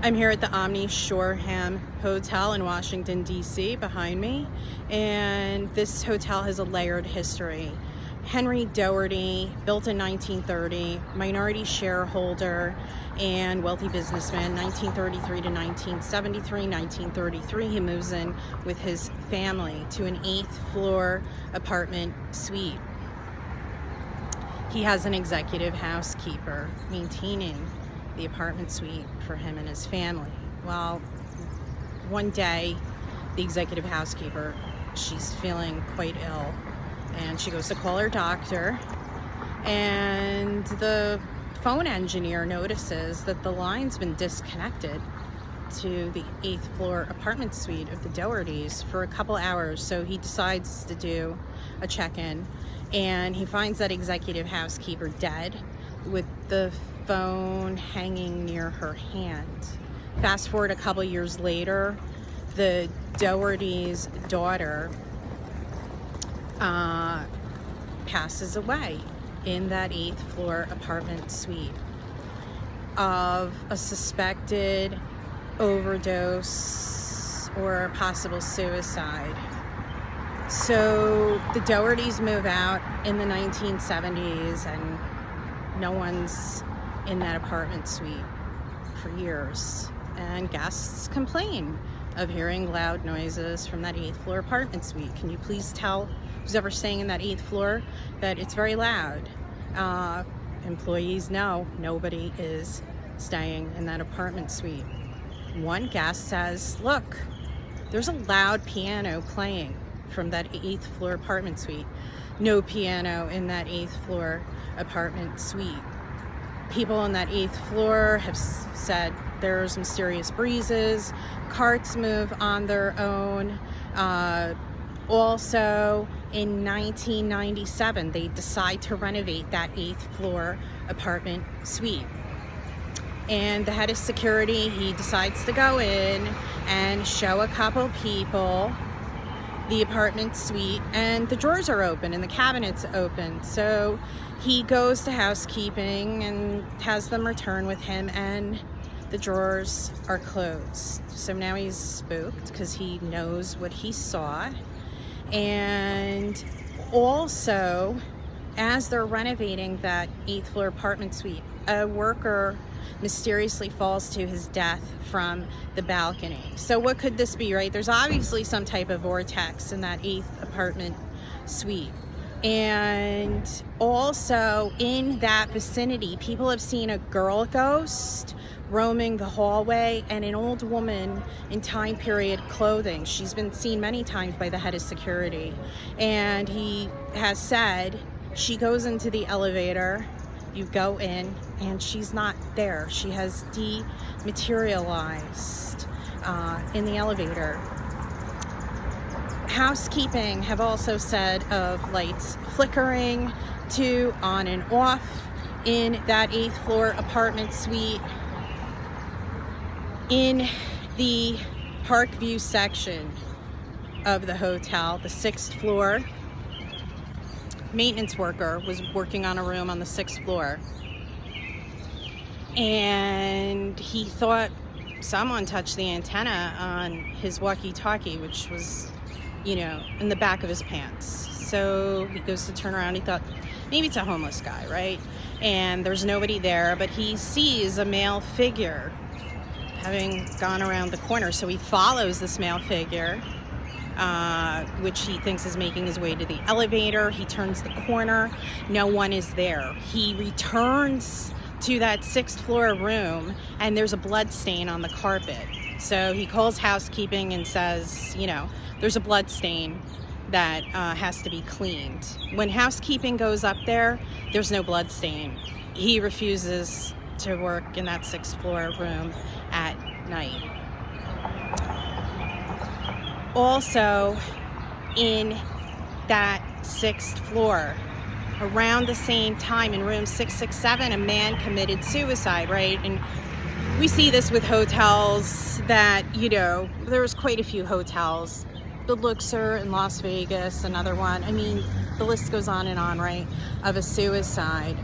I'm here at the Omni Shoreham Hotel in Washington, D.C. behind me, and this hotel has a layered history. Henry Doherty, built in 1930, minority shareholder and wealthy businessman, 1933 to 1973. 1933, he moves in with his family to an 8th floor apartment suite. He has an executive housekeeper maintaining the apartment suite for him and his family. Well, one day, the executive housekeeper, she's feeling quite ill, and she goes to call her doctor, and the phone engineer notices that the line's been disconnected to the 8th floor apartment suite of the Dohertys for a couple hours. So he decides to do a check-in, and he finds that executive housekeeper dead with the phone hanging near her hand. Fast forward a couple years later, the Doherty's daughter passes away in that 8th floor apartment suite of a suspected overdose or possible suicide. So the Dohertys move out in the 1970s, and no one's in that apartment suite for years, and guests complain of hearing loud noises from that 8th floor apartment suite. Can you please tell who's ever staying in that 8th floor that it's very loud? Employees know nobody is staying in that apartment suite. One guest says, look, there's a loud piano playing from that 8th floor apartment suite. No piano in that 8th floor apartment suite. People on that 8th floor have said there's mysterious breezes, carts move on their own. Also, in 1997, they decide to renovate that 8th floor apartment suite. And the head of security, he decides to go in and show a couple people the apartment suite, and the drawers are open and the cabinets open. So he goes to housekeeping and has them return with him, and the drawers are closed. So now he's spooked because he knows what he saw. And also, as they're renovating that 8th floor apartment suite, a worker mysteriously falls to his death from the balcony. So what could this be, right? There's obviously some type of vortex in that 8th apartment suite. And also in that vicinity, people have seen a girl ghost roaming the hallway, and an old woman in time period clothing. She's been seen many times by the head of security, and he has said she goes into the elevator, you go in, and she's not there. She has dematerialized in the elevator. Housekeeping have also said of lights flickering to on and off in that 8th floor apartment suite. In the Park View section of the hotel, the 6th floor, maintenance worker was working on a room on the 6th floor, and he thought someone touched the antenna on his walkie-talkie, which was, in the back of his pants. So he goes to turn around. He thought maybe it's a homeless guy, right? And there's nobody there, but he sees a male figure having gone around the corner. So he follows this male figure, which he thinks is making his way to the elevator. He turns the corner. No one is there. He returns to that 6th floor room, and there's a blood stain on the carpet. So he calls housekeeping and says, there's a blood stain that has to be cleaned. When housekeeping goes up there, there's no blood stain. He refuses to work in that 6th floor room at night. Also, in that 6th floor, around the same time in room 667, a man committed suicide, right? And we see this with hotels that, there's quite a few hotels. The Luxor in Las Vegas, another one. I mean, the list goes on and on, right, of a suicide.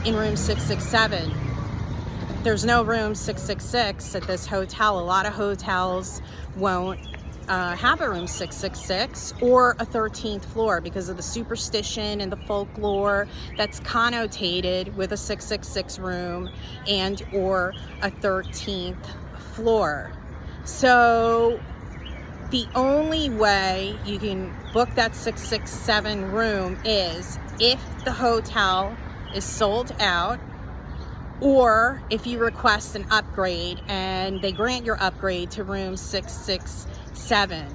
In room 667, there's no room 666 at this hotel. A lot of hotels won't have a room 666 or a 13th floor because of the superstition and the folklore that's connotated with a 666 room and or a 13th floor. So the only way you can book that 667 room is if the hotel is sold out, or if you request an upgrade and they grant your upgrade to room 667.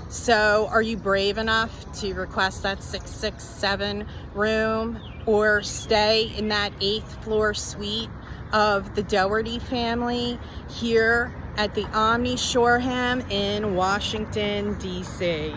So are you brave enough to request that 667 room or stay in that 8th floor suite of the Doherty family here at the Omni Shoreham in Washington, D.C.?